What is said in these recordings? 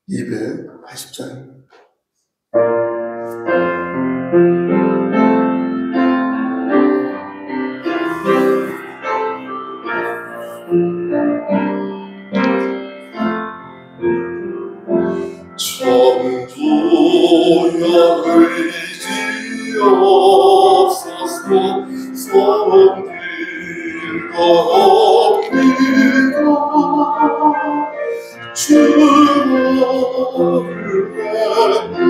280장입니다. 천부야 의지없어서 소원들과 엎드려 주를 외면하시고 어디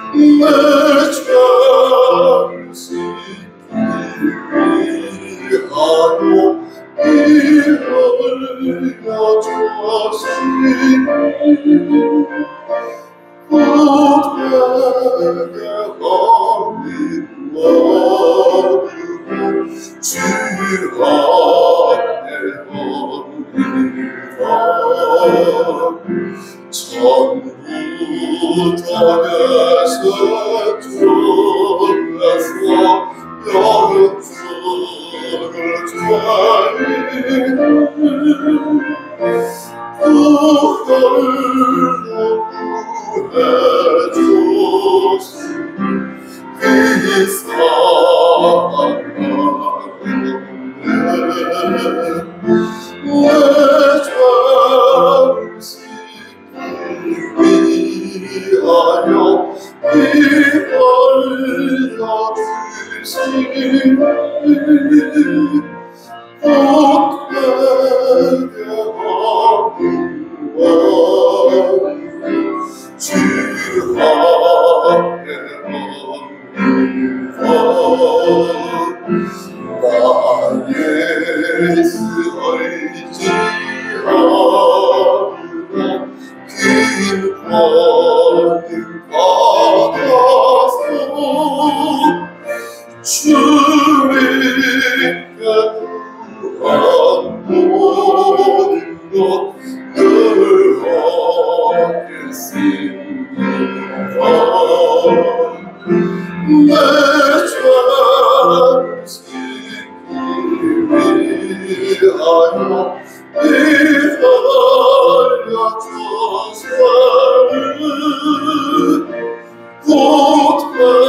가리까 내 죄를 위하여 이를 여주시니 그대의 어린 와주고 주 안에 옵니다. 천부 땅에서 주께서 영생을 주시니 그걸로 구해주시니 그 사랑하는데 내 죄를 씻기 위하여 이를 여주시니 그대의 어린 주 안에 옵니다. 나 예수 의지하며 긴 권능 받아서 주님께 구한 모든 것 늘 하겠습니다. 내 죄를 씻기 위하여 이를 여주시니 그대의 어린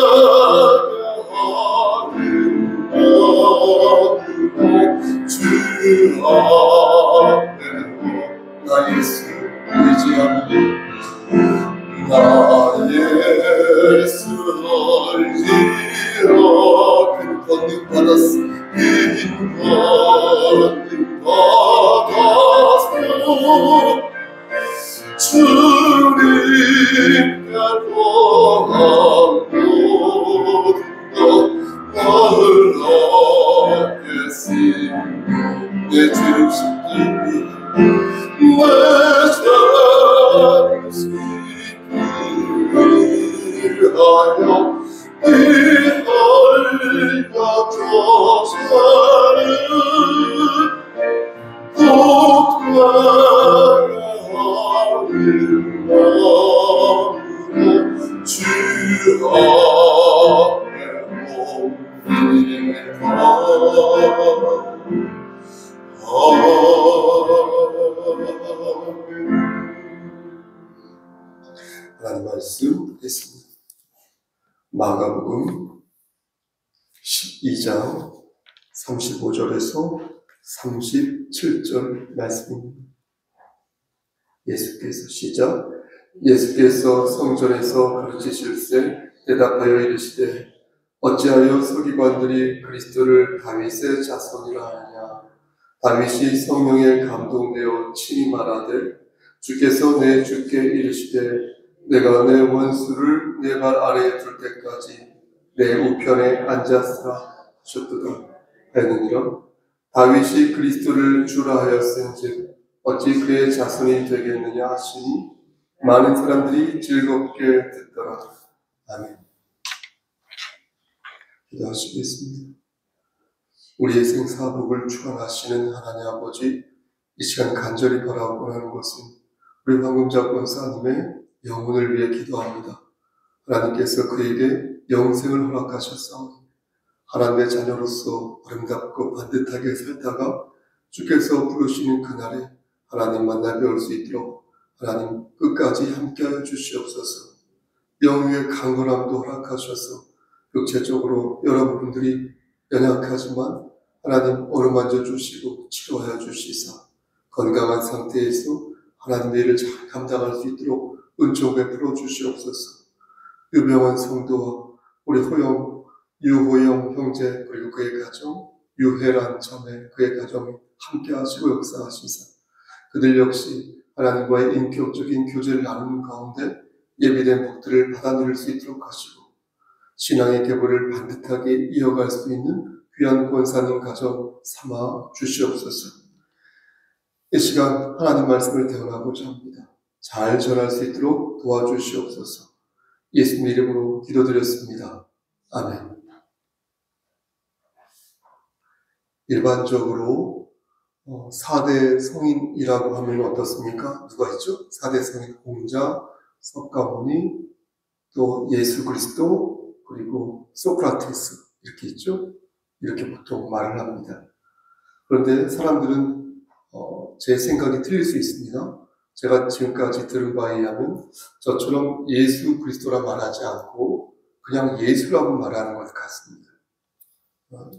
와주고 주 안에 나 예수 의지하며 나 예수 의지하며 그 권능 받았어 긴 권능 받았어 주님께 구한 모든 것 나를 하겠으니 내 죄를 씻기 내 죄를 씻기 위하여 이를 여주시니 그대의 어린 마음으로 주 안에 옵니다. 하나님 말씀 듣겠습니다. 마가복음 12장 35절에서 37절 말씀입니다. 예수께서 시작. 예수께서 성전에서 가르치실세 대답하여 이르시되 어찌하여 서기관들이 그리스도를 다윗의 자손이라 하느냐. 다윗이 성령에 감동되어 친히 말하되 주께서 내 주께 이르시되 내가 내 원수를 내 발 아래에 둘 때까지 내 우편에 앉았으라 하셨도다 하느니라. 다윗이 그리스도를 주라 하였은즉 어찌 그의 자손이 되겠느냐 하시니 많은 사람들이 즐겁게 듣더라. 아멘. 기도하시겠습니다. 우리의 생사복을 주관하시는 하나님 아버지, 이 시간 간절히 바라고 하는 것은 우리 황금자 권사님의 영혼을 위해 기도합니다. 하나님께서 그에게 영생을 허락하셨사오니 하나님의 자녀로서 아름답고 반듯하게 살다가 주께서 부르시는 그날에 하나님 만나 뵐 수 있도록 하나님 끝까지 함께하여 주시옵소서. 영유의 강건함도 허락하셔서 육체적으로 여러분들이 연약하지만 하나님 어루만져 주시고 치료하여 주시사 건강한 상태에서 하나님의 일을 잘 감당할 수 있도록 은총 베풀어 주시옵소서. 유병원 성도와 우리 유호영 형제 그리고 그의 가정, 유혜란 자매 그의 가정이 함께 하시고 역사하시사 그들 역시 하나님과의 인격적인 교제를 나누는 가운데 예비된 복들을 받아 누릴 수 있도록 하시고 신앙의 계보를 반듯하게 이어갈 수 있는 귀한 권사님 가정 삼아 주시옵소서. 이 시간 하나님 말씀을 대언하고자 합니다. 잘 전할 수 있도록 도와주시옵소서. 예수님 이름으로 기도드렸습니다. 아멘. 일반적으로 4대 성인이라고 하면 어떻습니까? 누가 있죠? 4대 성인 공자, 석가모니, 또 예수 그리스도, 그리고 소크라테스 이렇게 있죠? 이렇게 보통 말을 합니다. 그런데 사람들은 제 생각이 틀릴 수 있습니다. 제가 지금까지 들은 바에 의하면 저처럼 예수 그리스도라 말하지 않고 그냥 예수라고 말하는 것 같습니다.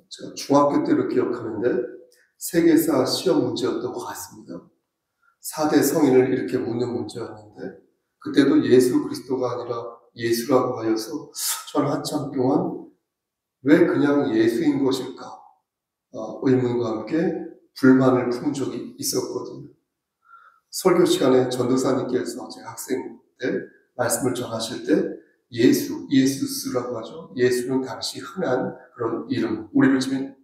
제가 중학교 때로 기억하는데 세계사 시험 문제였던 것 같습니다. 4대 성인을 이렇게 묻는 문제였는데 그때도 예수 그리스도가 아니라 예수라고 하여서 저는 한참 동안 왜 그냥 예수인 것일까 의문과 함께 불만을 푼 적이 있었거든요. 설교 시간에 전도사님께서 제가 학생 때 말씀을 전하실 때 예수스라고 하죠. 예수는 당시 흔한 그런 이름, 우리를 치면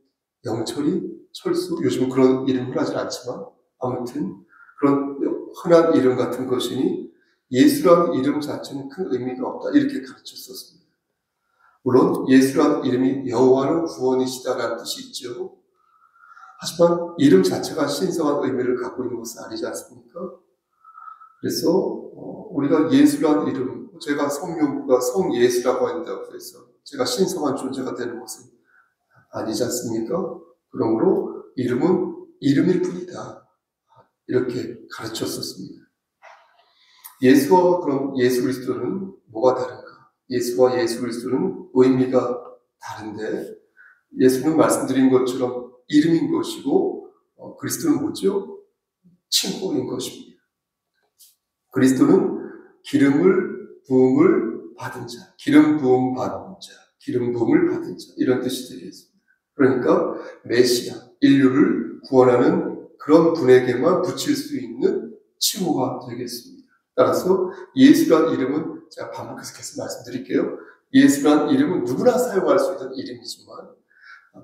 영철이, 철수, 요즘 그런 이름을 하진 않지만 아무튼 그런 흔한 이름 같은 것이니 예수라는 이름 자체는 큰 의미가 없다 이렇게 가르쳤었습니다. 물론 예수라는 이름이 여호와는 구원이시다라는 뜻이 있죠. 하지만 이름 자체가 신성한 의미를 갖고 있는 것은 아니지 않습니까? 그래서 우리가 예수라는 이름, 제가 성명부가 성예수라고 한다고 해서 제가 신성한 존재가 되는 것은 아니지 않습니까? 그러므로 이름은 이름일 뿐이다. 이렇게 가르쳤었습니다. 예수와 그럼 예수 그리스도는 뭐가 다른가? 예수와 예수 그리스도는 의미가 다른데 예수는 말씀드린 것처럼 이름인 것이고 그리스도는 뭐죠? 친구인 것입니다. 그리스도는 부음을 받은 자, 기름 부음 받은 자, 기름 부음을 받은 자 이런 뜻이 되겠습니다. 그러니까 메시아, 인류를 구원하는 그런 분에게만 붙일 수 있는 칭호가 되겠습니다. 따라서 예수란 이름은 제가 반복해서 계속 말씀드릴게요. 예수란 이름은 누구나 사용할 수 있는 이름이지만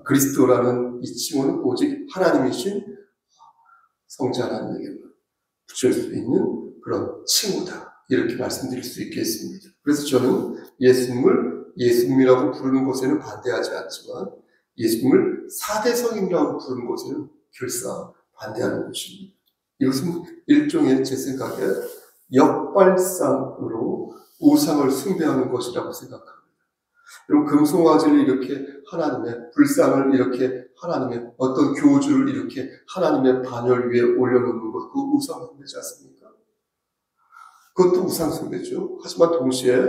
그리스도라는 이 칭호는 오직 하나님이신 성자 하나님에게만 붙일 수 있는 그런 칭호다. 이렇게 말씀드릴 수 있겠습니다. 그래서 저는 예수님을 예수님이라고 부르는 것에는 반대하지 않지만 예수님을 4대 성인이라고 부르는 것에는 결사 반대하는 것입니다. 이것은 일종의 제 생각에 역발상으로 우상을 숭배하는 것이라고 생각합니다. 그럼 금송아지를 이렇게 하나님의 불상을 이렇게 하나님의 어떤 교주를 이렇게 하나님의 반열 위에 올려놓는 것, 그 우상숭배지 않습니까? 그것도 우상숭배죠. 하지만 동시에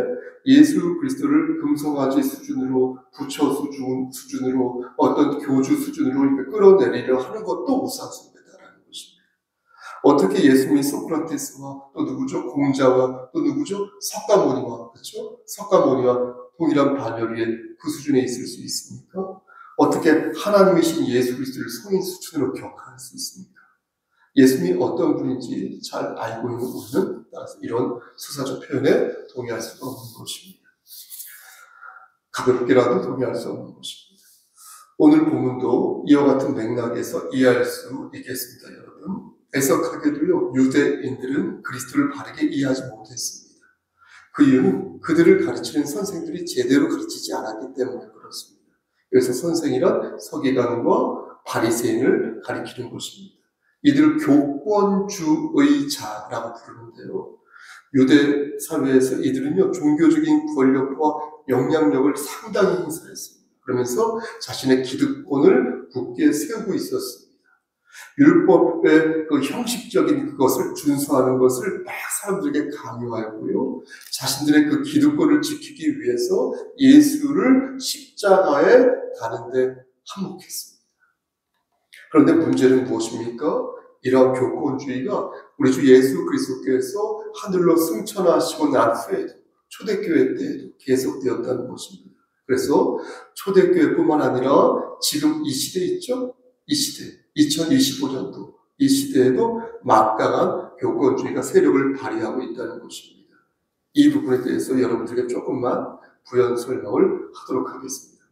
예수 그리스도를 금송아지 수준으로 부처 수준으로 어떤 교주 수준으로 이렇게 끌어내리려 하는 것도 우상숭배다라는 것입니다. 어떻게 예수님이 소크라테스와 또 누구죠? 공자와 또 누구죠? 석가모니와 그렇죠? 석가모니와 동일한 반열 위에 그 수준에 있을 수 있습니까? 어떻게 하나님이신 예수 그리스도를 성인 수준으로 격할 수 있습니까? 예수님이 어떤 분인지 잘 알고 있는 우리는 따라서 이런 수사적 표현에 동의할 수가 없는 것입니다. 가볍게라도 동의할 수 없는 것입니다. 오늘 본문도 이와 같은 맥락에서 이해할 수 있겠습니다, 여러분. 애석하게도요, 유대인들은 그리스도를 바르게 이해하지 못했습니다. 그 이유는 그들을 가르치는 선생들이 제대로 가르치지 않았기 때문에 그렇습니다. 그래서 선생이란 서기관과 바리새인을 가리키는 것입니다. 이들을 교권주의자라고 부르는데요. 유대 사회에서 이들은요, 종교적인 권력과 영향력을 상당히 행사했습니다. 그러면서 자신의 기득권을 굳게 세우고 있었습니다. 율법의 그 형식적인 그것을 준수하는 것을 막 사람들에게 강요하고요. 자신들의 그 기득권을 지키기 위해서 예수를 십자가에 다는데 한몫했습니다. 그런데 문제는 무엇입니까? 이러한 교권주의가 우리 주 예수 그리스도께서 하늘로 승천하시고 난 후에도 초대교회 때에도 계속되었다는 것입니다. 그래서 초대교회뿐만 아니라 지금 이 시대 있죠? 이 시대, 2025년도 이 시대에도 막강한 교권주의가 세력을 발휘하고 있다는 것입니다. 이 부분에 대해서 여러분들에게 조금만 부연 설명을 하도록 하겠습니다.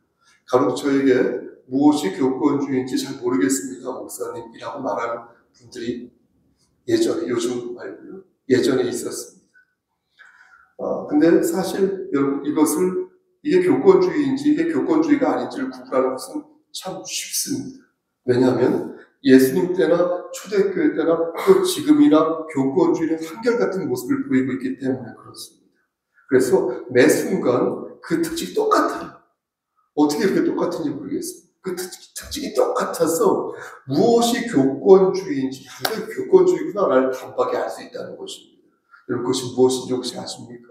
간혹 저에게 무엇이 교권주의인지 잘 모르겠습니다, 목사님이라고 말하는 분들이 예전에, 요즘 말고요, 예전에 있었습니다. 근데 사실 여러분 이게 교권주의인지 이게 교권주의가 아닌지를 구분하는 것은 참 쉽습니다. 왜냐하면 예수님 때나 초대교회 때나 또 지금이나 교권주의는 한결같은 모습을 보이고 있기 때문에 그렇습니다. 그래서 매 순간 그 특징이 똑같아요. 어떻게 이렇게 똑같은지 모르겠어요. 그 특징이 똑같아서 무엇이 교권주의인지, 이게 교권주의구나를 단박에 알 수 있다는 것입니다. 여러분, 그것이 무엇인지 혹시 아십니까?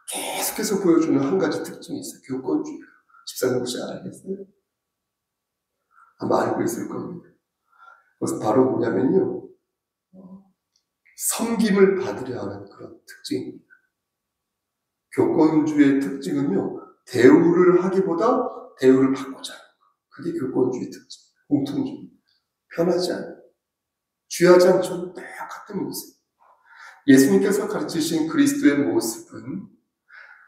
계속해서 보여주는 한 가지 특징이 있어요. 교권주의가. 집사님 혹시 알겠어요? 아마 알고 있을 겁니다. 그것은 바로 뭐냐면요, 섬김을 받으려 하는 그런 특징입니다. 교권주의의 특징은요, 대우를 하기보다 대우를 받고자 하는 것. 그게 교권주의 특징, 공통주의. 편하지 않아요. 취하지 않죠. 똑같은 모습. 예수님께서 가르치신 그리스도의 모습은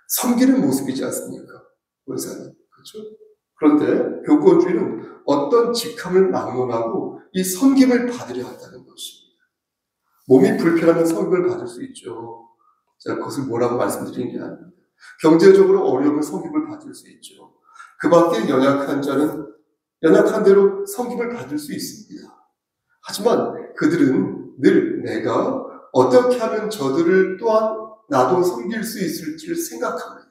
섬기는 모습이지 않습니까? 원사님. 그렇죠? 그런데 교권주의는 어떤 직함을 막론하고 이 섬김을 받으려 한다는 것입니다. 몸이 불편하면 섬김을 받을 수 있죠. 제가 그것을 뭐라고 말씀드리는 게 아닙니다. 경제적으로 어려우면 섬김을 받을 수 있죠. 그 밖에 연약한 자는 연약한 대로 섬김을 받을 수 있습니다. 하지만 그들은 늘 내가 어떻게 하면 저들을 또한 나도 섬길 수 있을지를 생각합니다.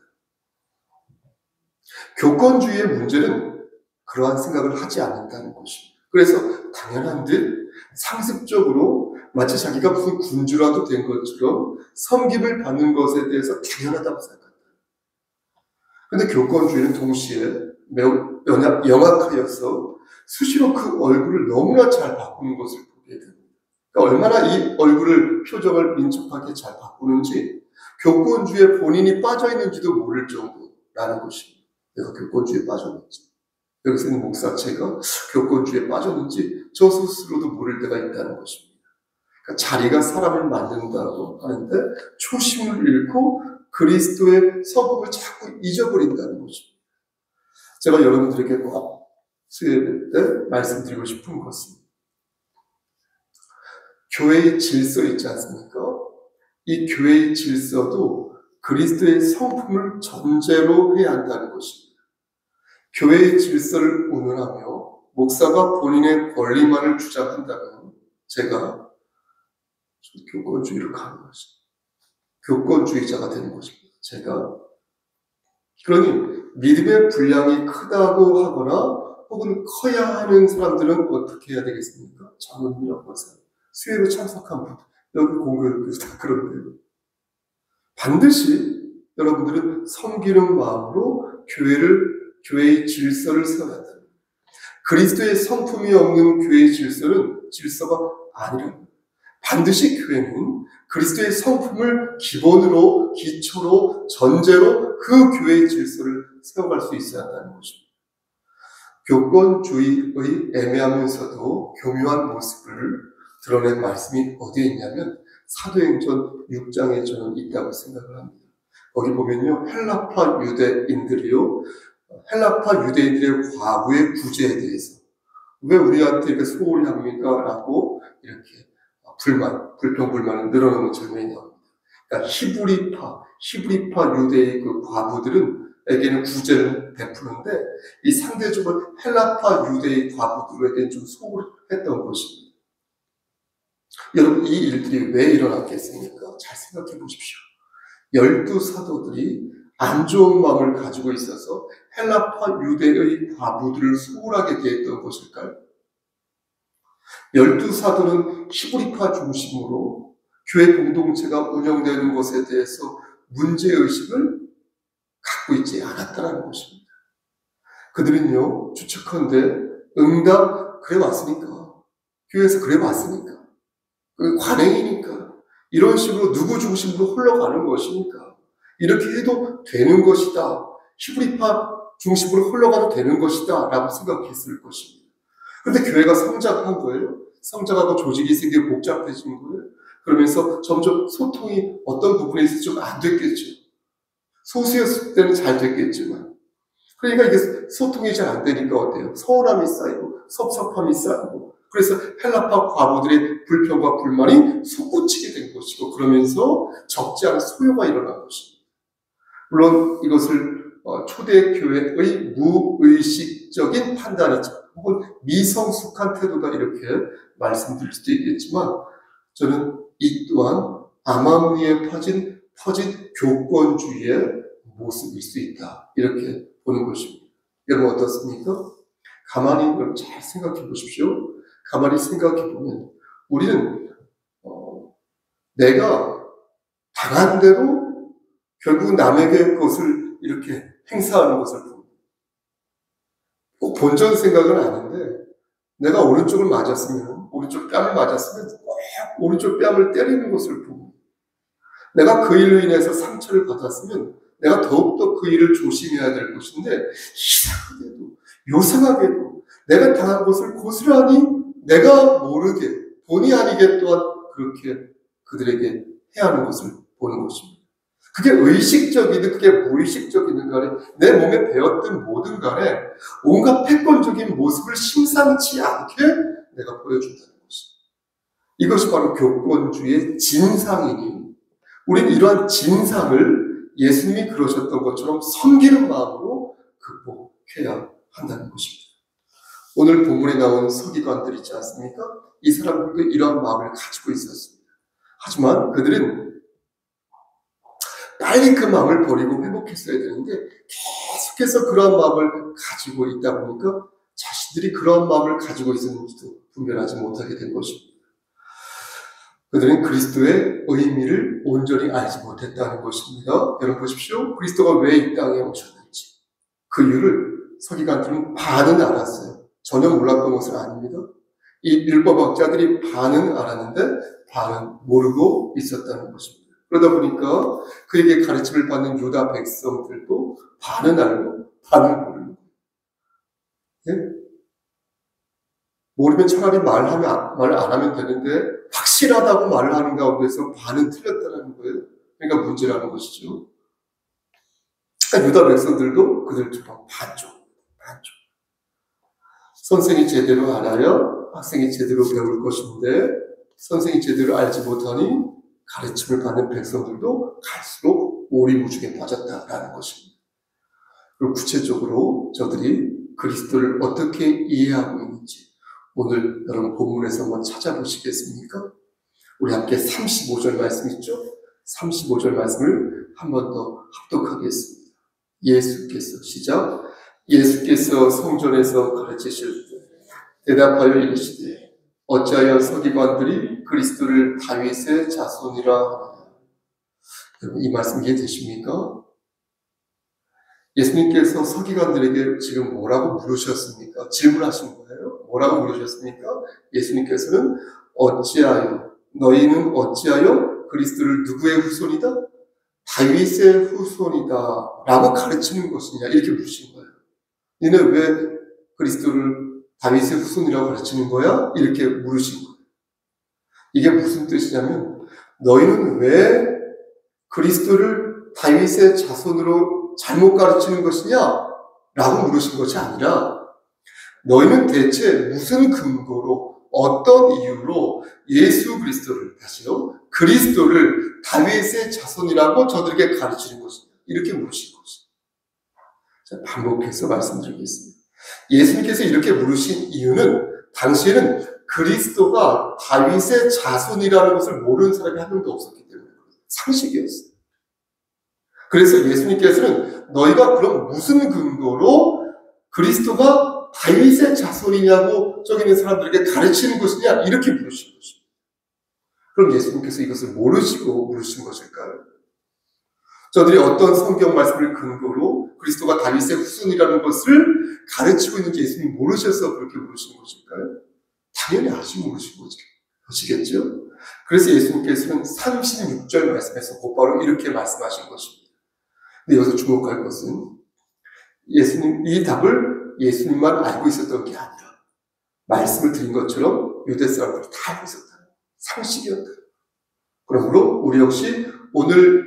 교권주의의 문제는 그러한 생각을 하지 않는다는 것입니다. 그래서 당연한 듯 상습적으로 마치 자기가 무슨 군주라도 된 것처럼 섬김을 받는 것에 대해서 당연하다고 생각합니다. 그런데 교권주의는 동시에 매우 영악하여서 수시로 그 얼굴을 너무나 잘 바꾸는 것을 보게 됩니다. 그러니까 얼마나 이 얼굴을, 표정을 민첩하게 잘 바꾸는지 교권주의에 본인이 빠져있는지도 모를 정도라는 것입니다. 내가 교권주의에 빠졌는지, 여기서 있는 목사체가 교권주의에 빠졌는지 저 스스로도 모를 때가 있다는 것입니다. 그러니까 자리가 사람을 만든다고 하는데 초심을 잃고 그리스도의 서금을 자꾸 잊어버린다는 것입니다. 제가 여러분들에게 꼭 수요일 때 말씀드리고 싶은 것은 교회의 질서 있지 않습니까? 이 교회의 질서도 그리스도의 성품을 전제로 해야 한다는 것입니다. 교회의 질서를 운운하며 목사가 본인의 권리만을 주장한다면 제가 교권주의로 가는 것입니다. 교권주의자가 되는 것입니다. 그러니 믿음의 분량이 크다고 하거나 혹은 커야 하는 사람들은 어떻게 해야 되겠습니까? 장로님이라고 하세요. 수요일에 참석한 분, 여기 공교육에서 다 그런데요. 반드시 여러분들은 섬기는 마음으로 교회의 질서를 세워야 합니다. 그리스도의 성품이 없는 교회의 질서가 아니랍니다. 반드시 교회는 그리스도의 성품을 기본으로, 기초로, 전제로 그 교회의 질서를 세워갈 수 있어야 한다는 것입니다. 교권주의의 애매하면서도 교묘한 모습을 드러낸 말씀이 어디에 있냐면 사도행전 6장에 저는 있다고 생각을 합니다. 거기 보면요, 헬라파 유대인들의 과부의 구제에 대해서 왜 우리한테 이렇게 소홀히 합니까? 라고 이렇게 불평불만을 늘어놓는 장면이 나옵니다. 그러니까 히브리파 유대의 그 과부들에게는 구제를 베푸는데 이 상대적으로 헬라파 유대의 과부들에게는 좀 소홀했던 것입니다. 여러분, 이 일들이 왜 일어났겠습니까? 잘 생각해 보십시오. 12 사도들이 안 좋은 마음을 가지고 있어서 헬라파 유대의 과부들을 소홀하게 대했던 것일까요? 12사도는 히브리파 중심으로 교회 공동체가 운영되는 것에 대해서 문제의식을 갖고 있지 않았다는 것입니다. 그들은요, 추측컨대 응답 그래 왔으니까, 교회에서 그래 왔으니까, 관행이니까, 이런 식으로 누구 중심으로 흘러가는 것이니까 이렇게 해도 되는 것이다, 히브리파 중심으로 흘러가도 되는 것이다 라고 생각했을 것입니다. 그런데 교회가 성장한 거예요. 성장하고 조직이 생기고 복잡해진 거예요. 그러면서 점점 소통이 어떤 부분에 있어서 좀 안 됐겠죠. 소수였을 때는 잘 됐겠지만, 그러니까 이게 소통이 잘 안 되니까 어때요? 서운함이 쌓이고 섭섭함이 쌓이고, 그래서 헬라파 과부들의 불평과 불만이 솟구치게 된 것이고, 그러면서 적지 않은 소요가 일어난 것입니다. 물론 이것을 초대교회의 무의식적인 판단이죠. 혹은 미성숙한 태도다 이렇게 말씀드릴 수도 있겠지만, 저는 이 또한 암암리에 퍼진 교권주의의 모습일 수 있다 이렇게 보는 것입니다. 여러분 어떻습니까? 가만히 그럼 잘 생각해 보십시오. 가만히 생각해 보면 우리는 내가 당한 대로 결국 남에게 그것을 이렇게 행사하는 것을 봅니다. 꼭 본전 생각은 아닌데, 내가 오른쪽을 맞았으면, 오른쪽 뺨을 맞았으면 꼭 오른쪽 뺨을 때리는 것을 보고, 내가 그 일로 인해서 상처를 받았으면 내가 더욱더 그 일을 조심해야 될 것인데, 이상하게도 요상하게도 내가 당한 것을 고스란히 내가 모르게 본의 아니게 또한 그렇게 그들에게 해하는 것을 보는 것입니다. 그게 의식적이든 그게 무의식적이든 간에 내 몸에 배었든 뭐든 간에 온갖 패권적인 모습을 심상치 않게 내가 보여준다는 것입니다. 이것이 바로 교권주의의 진상이니, 우리는 이러한 진상을 예수님이 그러셨던 것처럼 섬기는 마음으로 극복해야 한다는 것입니다. 오늘 본문에 나온 서기관들 있지 않습니까? 이 사람들도 이러한 마음을 가지고 있었습니다. 하지만 그들은 빨리 그 마음을 버리고 회복했어야 되는데 계속해서 그러한 마음을 가지고 있다 보니까 자신들이 그러한 마음을 가지고 있었는지도 분별하지 못하게 된 것입니다. 그들은 그리스도의 의미를 온전히 알지 못했다는 것입니다. 여러분 보십시오. 그리스도가 왜 이 땅에 오셨는지 그 이유를 서기관들은 반은 알았어요. 전혀 몰랐던 것은 아닙니다. 이 율법학자들이 반은 알았는데 반은 모르고 있었다는 것입니다. 그러다 보니까 그에게 가르침을 받는 유다 백성들도 반은 알고 반은 모르는 거예요. 예? 모르면 차라리 말 안 하면 되는데 확실하다고 말을 하는 가운데서 반은 틀렸다는 거예요. 그러니까 문제라는 것이죠. 그러니까 유다 백성들도 그들처럼 반쪽. 선생이 제대로 알아야 학생이 제대로 배울 것인데 선생이 제대로 알지 못하니 가르침을 받는 백성들도 갈수록 오리무중에 빠졌다라는 것입니다. 그리고 구체적으로 저들이 그리스도를 어떻게 이해하고 있는지 오늘 여러분 본문에서 한번 찾아보시겠습니까? 우리 함께 35절 말씀 있죠? 35절 말씀을 한 번 더 합독하겠습니다. 예수께서 시작. 예수께서 성전에서 가르치실 때 대답하여 이르시되 어찌하여 서기관들이 그리스도를 다윗의 자손이라 하느냐. 여러분 이 말씀 이해되십니까? 예수님께서 서기관들에게 지금 뭐라고 물으셨습니까? 질문하신 거예요. 뭐라고 물으셨습니까? 예수님께서는 너희는 어찌하여 그리스도를 누구의 후손이다? 다윗의 후손이다 라고 가르치는 것이냐 이렇게 물으신 거예요. 너는 왜 그리스도를 다윗의 후손이라고 가르치는 거야? 이렇게 물으신 거예요. 이게 무슨 뜻이냐면 너희는 왜 그리스도를 다윗의 자손으로 잘못 가르치는 것이냐? 라고 물으신 것이 아니라 너희는 대체 무슨 근거로 어떤 이유로 예수 그리스도를 다시요 그리스도를 다윗의 자손이라고 저들에게 가르치는 것이냐? 이렇게 물으신 것이죠. 반복해서 말씀드리겠습니다. 예수님께서 이렇게 물으신 이유는 당시에는 그리스도가 다윗의 자손이라는 것을 모르는 사람이 한 명도 없었기 때문에 상식이었어요. 그래서 예수님께서는 너희가 그럼 무슨 근거로 그리스도가 다윗의 자손이냐고 저기 있는 사람들에게 가르치는 것이냐 이렇게 물으신 것입니다. 그럼 예수님께서 이것을 모르시고 물으신 것일까요? 저들이 어떤 성경 말씀을 근거로 그리스도가 다윗의 후손이라는 것을 가르치고 있는지 예수님이 모르셔서 그렇게 물으시는 것일까요? 당연히 아직 모르신 것이겠죠. 그래서 예수님께서는 36절 말씀에서 곧바로 이렇게 말씀하신 것입니다. 근데 여기서 주목할 것은 예수님, 이 답을 예수님만 알고 있었던 게 아니라 말씀을 드린 것처럼 유대 사람들이 다 알고 있었다. 상식이었다. 그러므로 우리 역시 오늘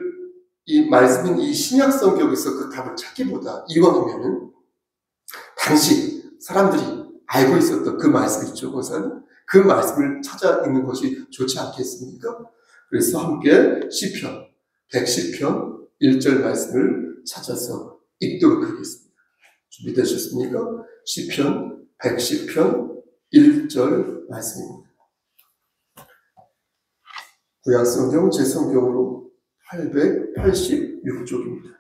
이 말씀인 이 신약 성경에서 그 답을 찾기보다 이왕이면은 당시 사람들이 알고 있었던 그 말씀 있죠. 우선 그 말씀을 찾아 읽는 것이 좋지 않겠습니까? 그래서 함께 시편 110편 1절 말씀을 찾아서 읽도록 하겠습니다. 준비되셨습니까? 시편 110편 1절 말씀입니다. 구약성경 제 성경으로 886쪽입니다.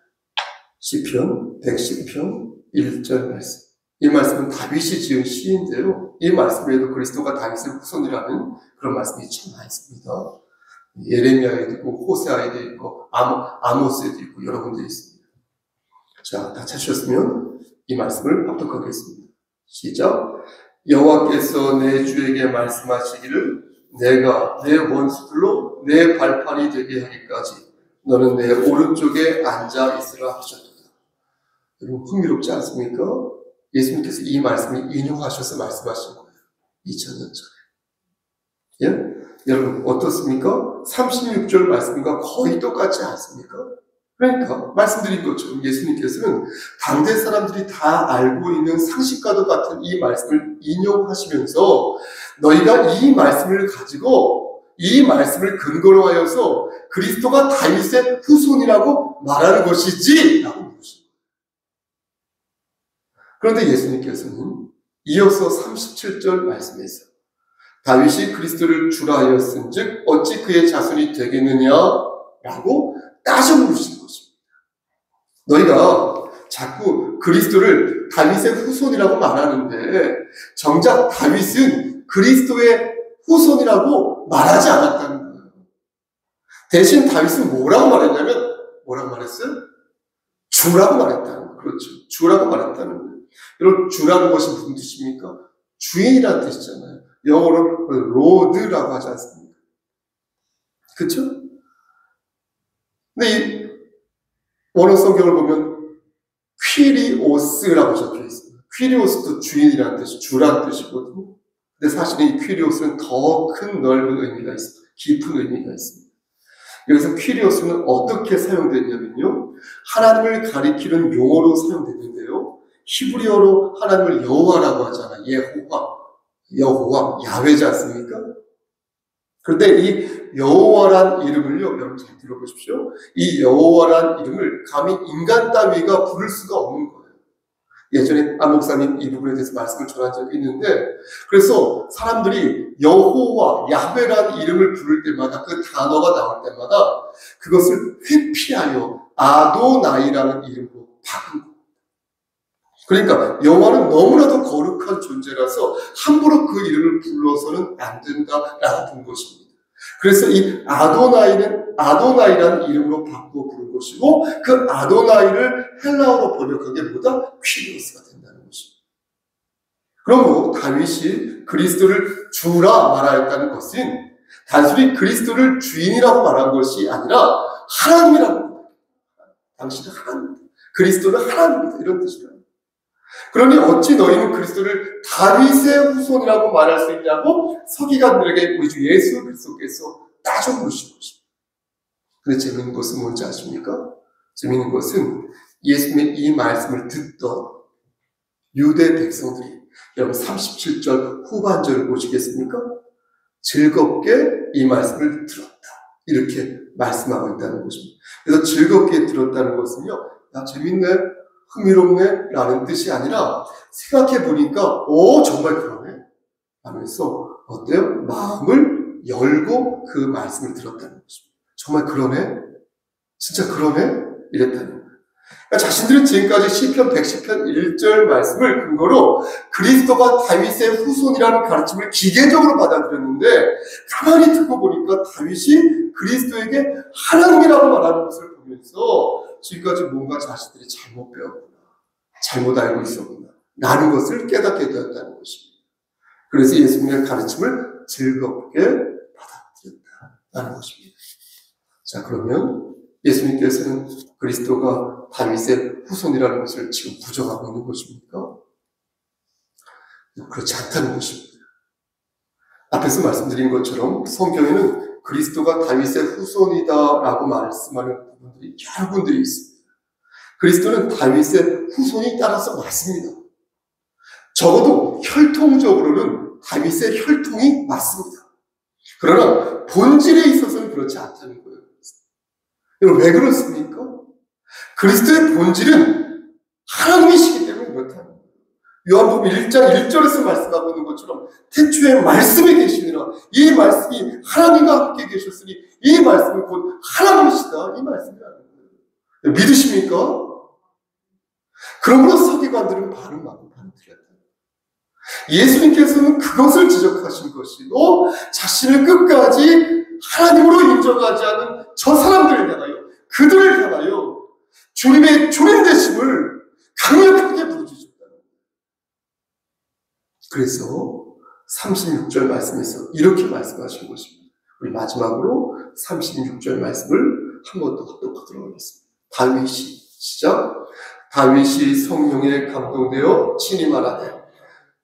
시편 110편 1절 말씀. 이 말씀은 다윗이 지은 시인데요. 이 말씀에도 그리스도가 다윗의 후손이라는 그런 말씀이 참 많습니다. 예레미야에도 있고 호세아에도 있고 아모스에도 있고 여러 군데 있습니다. 자, 다 찾으셨으면 이 말씀을 합독하겠습니다. 시작. 여호와께서 내 주에게 말씀하시기를 내가 내 원수들로 내 발판이 되게 하기까지 너는 내 오른쪽에 앉아 있으라 하셨도다. 여러분 흥미롭지 않습니까? 예수님께서 이 말씀을 인용하셔서 말씀하신 거예요. 2000년 전에. 예? 여러분 어떻습니까? 36절 말씀과 거의 똑같지 않습니까? 그러니까 말씀드린 것처럼 예수님께서는 당대 사람들이 다 알고 있는 상식과도 같은 이 말씀을 인용하시면서 너희가 이 말씀을 가지고 이 말씀을 근거로 하여서 그리스도가 다윗의 후손이라고 말하는 것이지 라고 물으십니다. 그런데 예수님께서는 이어서 37절 말씀에서 다윗이 그리스도를 주라 하였은즉 어찌 그의 자손이 되겠느냐라고 따져 물으신 것입니다. 너희가 자꾸 그리스도를 다윗의 후손이라고 말하는데 정작 다윗은 그리스도의 후손이라고 말하지 않았다는 거예요. 대신 다윗은 뭐라고 말했냐면 뭐라고 말했어요? 주라고 말했다는 거예요. 그렇죠. 주라고 말했다는 거예요. 여러분 주라는 것이 무슨 뜻입니까? 주인이라는 뜻이잖아요. 영어로 로드라고 하지 않습니까? 그렇죠? 근데 이 원어 성경을 보면 퀴리오스라고 적혀 있습니다. 퀴리오스도 주인이라는 뜻이 주라는 뜻이거든요. 근데 사실은 이 퀴리오스는 더 큰 넓은 의미가 있습니다. 깊은 의미가 있습니다. 여기서 퀴리오스는 어떻게 사용되냐면요. 하나님을 가리키는 용어로 사용되는데요. 히브리어로 하나님을 여호와라고 하잖아요. 여호와, 야훼지 않습니까? 그런데 이 여호와란 이름을요, 여러분 잘 들어보십시오. 이 여호와란 이름을 감히 인간 따위가 부를 수가 없는 거예요. 예전에 안 목사님 이 부분에 대해서 말씀을 전한 적이 있는데, 그래서 사람들이 여호와, 야훼란 이름을 부를 때마다 그 단어가 나올 때마다 그것을 회피하여 아도나이라는 이름으로 바꾼 거예요. 그러니까 여호와는 너무나도 거룩한 존재라서 함부로 그 이름을 불러서는 안 된다라고 본 것입니다. 그래서 이 아도나이라는 이름으로 바꾸어 부른 것이고 그 아도나이를 헬라어로 번역한 게 뭐다? 퀴리오스가 된다는 것입니다. 그러므로 다윗이 그리스도를 주라 말하였다는 것은 단순히 그리스도를 주인이라고 말한 것이 아니라 하나님이라고 합니다. 당신은 하나님입니다. 그리스도는 하나님입니다. 이런 뜻이에요. 그러니 어찌 너희는 그리스도를 다윗의 후손이라고 말할 수 있냐고 서기관들에게 우리 주 예수 그리스도께서 따져 물으신 것입니다. 근데 재미있는 것은 뭔지 아십니까? 재미있는 것은 예수님의 이 말씀을 듣던 유대 백성들이 여러분 37절 후반절을 보시겠습니까? 즐겁게 이 말씀을 들었다. 이렇게 말씀하고 있다는 것입니다. 그래서 즐겁게 들었다는 것은요. 야 재밌네. 흥미롭네 라는 뜻이 아니라 생각해보니까 정말 그러네 하면서 어때요? 마음을 열고 그 말씀을 들었다는 것입니다. 정말 그러네? 진짜 그러네? 이랬다는 거예요. 그러니까 자신들은 지금까지 시편 110편 1절 말씀을 근거로 그리스도가 다윗의 후손이라는 가르침을 기계적으로 받아들였는데 가만히 듣고 보니까 다윗이 그리스도에게 하나님이라고 말하는 것을 보면서 지금까지 뭔가 자신들이 잘못 배웠구나, 잘못 알고 있었구나 라는 것을 깨닫게 되었다는 것입니다. 그래서 예수님의 가르침을 즐겁게 받아들였다는 것입니다. 자, 그러면 예수님께서는 그리스도가 다윗의 후손이라는 것을 지금 부정하고 있는 것입니까? 그렇지 않다는 것입니다. 앞에서 말씀드린 것처럼 성경에는 그리스도가 다윗의 후손이다라고 말씀하는 부분들이 여러 군데에 있습니다. 그리스도는 다윗의 후손이 따라서 맞습니다. 적어도 혈통적으로는 다윗의 혈통이 맞습니다. 그러나 본질에 있어서는 그렇지 않다는 거예요. 왜 그렇습니까? 그리스도의 본질은 하나님이시기 때문에 그렇다는 거예요. 요한복음 1장 1절에서 말씀하고 있는 것처럼 태초에 말씀이 계시니라. 이 말씀이 하나님과 함께 계셨으니 이 말씀은 곧 하나님이시다. 이 말씀이라는 거예요. 믿으십니까? 그러므로 서기관들은 반은 맞고 반은 틀렸다. 예수님께서는 그것을 지적하신 것이고 자신을 끝까지 하나님으로 인정하지 않은 저 사람들을 향하여 그들을 향하여 주님의 주님 되심을 강력하게 부르짖었다는 거예요. 그래서 36절 말씀에서 이렇게 말씀하신 것입니다. 우리 마지막으로 36절 말씀을 한 번 더 합독하도록 하겠습니다. 다윗이 시작. 다윗이 성령에 감동되어 친히 말하되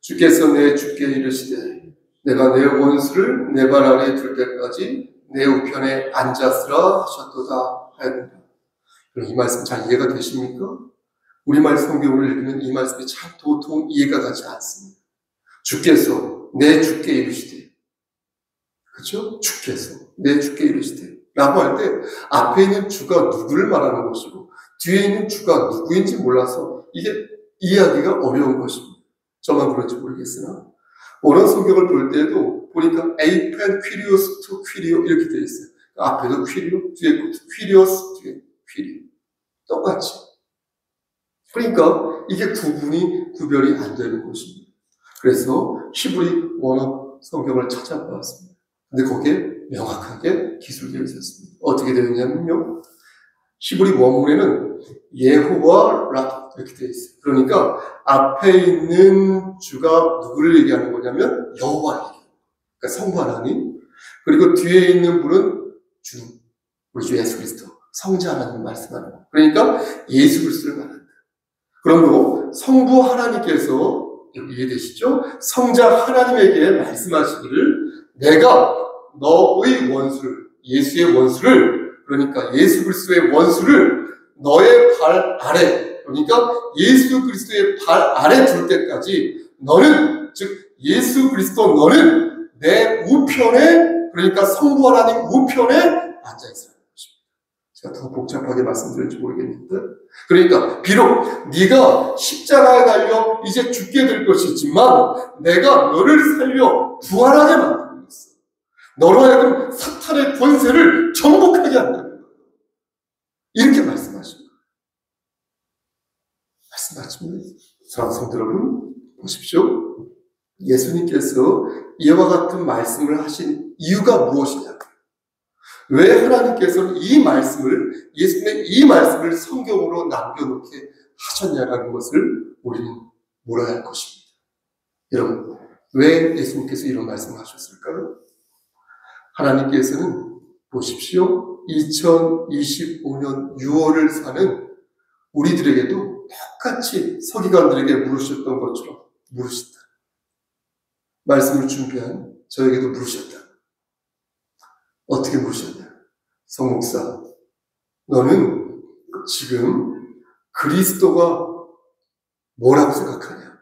주께서 내 주께 이르시되 내가 내 원수를 내 발 아래에 둘 때까지 내 우편에 앉았으라 하셨도다 하였느니라. 이 말씀 잘 이해가 되십니까? 우리말 성경을 읽으면 이 말씀이 참 도통 이해가 가지 않습니다. 주께서 내 주께 이르시되, 그렇죠? 주께서 내 주께 이르시되 라고 할 때 앞에 있는 주가 누구를 말하는 것이고 뒤에 있는 주가 누구인지 몰라서 이게 이해하기가 어려운 것입니다. 저만 그런지 모르겠으나 원어 성경을 볼 때도 보니까 에이펜 퀴리오스 투 퀴리오 이렇게 되어 있어요. 앞에도 퀴리오, 뒤에 것도 퀴리오스, 뒤에 퀴리오 똑같이. 그러니까 이게 구별이 안 되는 것입니다. 그래서 히브리 원어 성경을 찾아보았습니다. 근데 거기에 명확하게 기술되어 있었습니다. 어떻게 되어 있냐면요, 히브리 원문에는 예호와 라 이렇게 되어 있어요. 그러니까 앞에 있는 주가 누구를 얘기하는 거냐면 여호와를 얘기하는 거예요. 그러니까 성부 하나님. 그리고 뒤에 있는 분은 주, 우리 주 예수 그리스도, 성자 하나님 말씀하는 거예요. 그러니까 예수 그리스도를 말한다. 그러므로 성부 하나님께서 이해되시죠? 성자 하나님에게 말씀하시기를 내가 너의 원수를, 예수의 원수를, 그러니까 예수 그리스도의 원수를 너의 발 아래, 그러니까 예수 그리스도의 발 아래 둘 때까지 너는, 즉 예수 그리스도 너는 내 우편에, 그러니까 성부 하나님 우편에 앉아있으라는 것입니다. 제가 더 복잡하게 말씀드릴지 모르겠는데, 그러니까 비록 네가 십자가에 달려 이제 죽게 될 것이지만 내가 너를 살려 부활하게 만들었어. 너로 하여금 사탄의 권세를 정복하게 한다는 거예요. 이렇게 말씀하십니다. 말씀하십니다. 사랑하는 성도 여러분, 보십시오. 예수님께서 이와 같은 말씀을 하신 이유가 무엇이냐? 왜 하나님께서는 이 말씀을, 예수님의 이 말씀을 성경으로 남겨놓게 하셨냐라는 것을 우리는 물어야 할 것입니다. 여러분, 왜 예수님께서 이런 말씀을 하셨을까요? 하나님께서는 보십시오. 2025년 6월을 사는 우리들에게도 똑같이 서기관들에게 물으셨던 것처럼 물으셨다. 말씀을 준비한 저에게도 물으셨다. 어떻게 물으셨냐? 성목사, 너는 지금 그리스도가 뭐라고 생각하냐?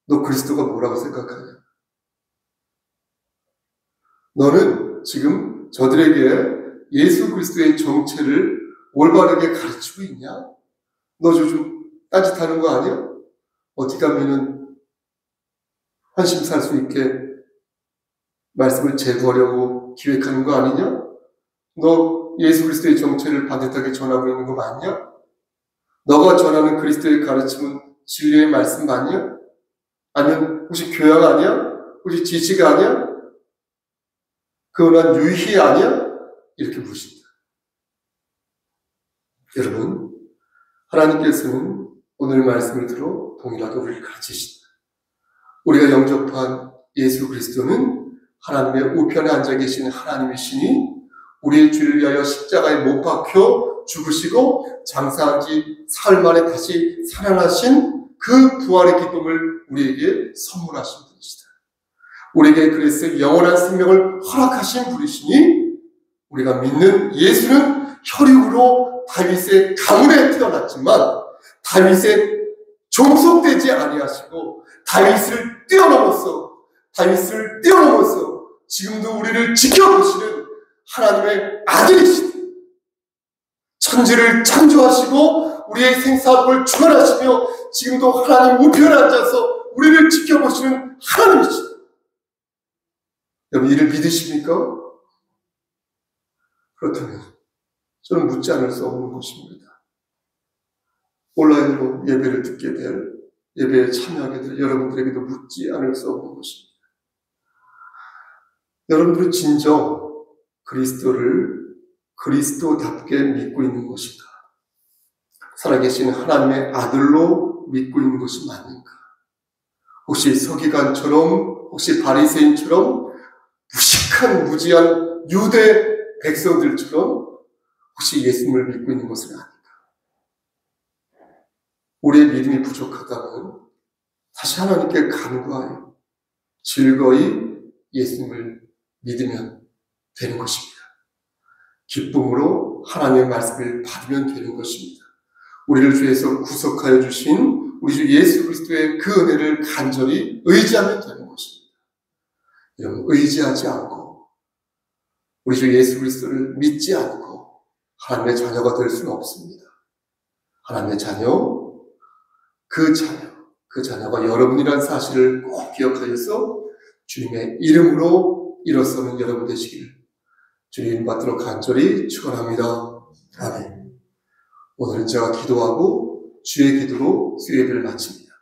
너 그리스도가 뭐라고 생각하냐? 너는 지금 저들에게 예수 그리스도의 정체를 올바르게 가르치고 있냐? 너 요즘 딴짓하는 거 아니야? 어떻게 하면은 환심 살 수 있게 말씀을 제거하려고 기획하는 거 아니냐? 너 예수 그리스도의 정체를 반듯하게 전하고 있는 거 맞냐? 너가 전하는 그리스도의 가르침은 진리의 말씀 아니야? 아니면 혹시 교양 아니야? 혹시 지식 아니야? 그거는 유희 아니야? 이렇게 묻습니다. 여러분, 하나님께서는 오늘 말씀을 들어 동일하게 우리를 가르치신다. 우리가 영접한 예수 그리스도는 하나님의 우편에 앉아 계신 하나님이시니 우리의 죄를 위하여 십자가에 못 박혀 죽으시고 장사한 지 사흘 만에 다시 살아나신 그 부활의 기쁨을 우리에게 선물하신 분이시다. 우리에게 그래서 영원한 생명을 허락하신 분이시니 우리가 믿는 예수는 혈육으로 다윗의 가문에 태어났지만 다윗에 종속되지 아니하시고 다윗을 뛰어넘어서 지금도 우리를 지켜보시는 하나님의 아들이시다. 천지를 창조하시고 우리의 생사함을 주관하시며 지금도 하나님 우편에 앉아서 우리를 지켜보시는 하나님이시다. 여러분, 이를 믿으십니까? 그렇다면 저는 묻지 않을 수 없는 것입니다. 온라인으로 예배를 듣게 될, 예배에 참여하게 될 여러분들에게도 묻지 않을 수 없는 것입니다. 여러분들은 진정 그리스도를 그리스도답게 믿고 있는 것인가? 살아계신 하나님의 아들로 믿고 있는 것이 맞는가? 혹시 서기관처럼, 혹시 바리새인처럼 무식한 무지한 유대 백성들처럼 혹시 예수님을 믿고 있는 것은 아닌가? 우리의 믿음이 부족하다면 다시 하나님께 간구하여 즐거이 예수님을 믿으면 되는 것입니다. 기쁨으로 하나님의 말씀을 받으면 되는 것입니다. 우리를 주에서 구속하여 주신 우리 주 예수 그리스도의 그 은혜를 간절히 의지하면 되는 것입니다. 여러분, 의지하지 않고 우리 주 예수 그리스도를 믿지 않고 하나님의 자녀가 될 수는 없습니다. 하나님의 자녀, 그 자녀가 여러분이라는 사실을 꼭 기억하여서 주님의 이름으로 일어서는 여러분 되시길 주님 받들어 간절히 축원합니다. 아멘. 오늘은 제가 기도하고 주의 기도로 수예배를 마칩니다.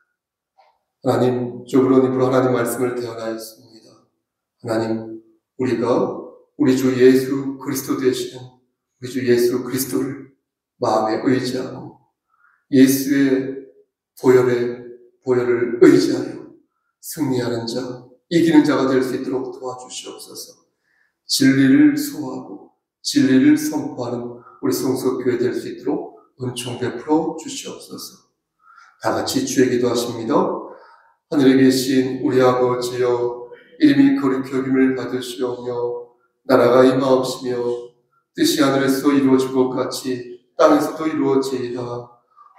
하나님, 좁은 입으로 하나님 말씀을 대언하였습니다. 하나님, 우리가 우리 주 예수 그리스도 되시는 우리 주 예수 그리스도를 마음에 의지하고 예수의 보혈을 의지하여 승리하는 자, 이기는 자가 될 수 있도록 도와주시옵소서. 진리를 소화하고 진리를 선포하는 우리 성서교회 될 수 있도록 은총 베풀어 주시옵소서. 다 같이 주의 기도하십니다. 하늘에 계신 우리 아버지여, 이름이 거룩히 여김을 받으시오며 나라가 임하옵시며 뜻이 하늘에서 이루어질 것 같이 땅에서도 이루어지이다.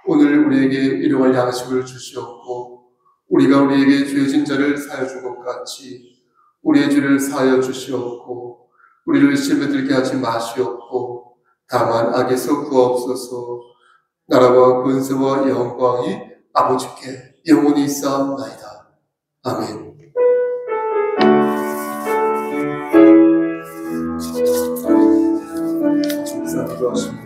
오늘 우리에게 일용할 양식을 주시옵고 우리가 우리에게 죄진 자를 사하여 준 것 같이 우리의 죄를 사하여 주시옵고 우리를 시험에 들게 하지 마시옵고 다만 악에서 구하옵소서. 나라와 권세와 영광이 아버지께 영원히 있사옵나이다. 아멘. 기도하십니다.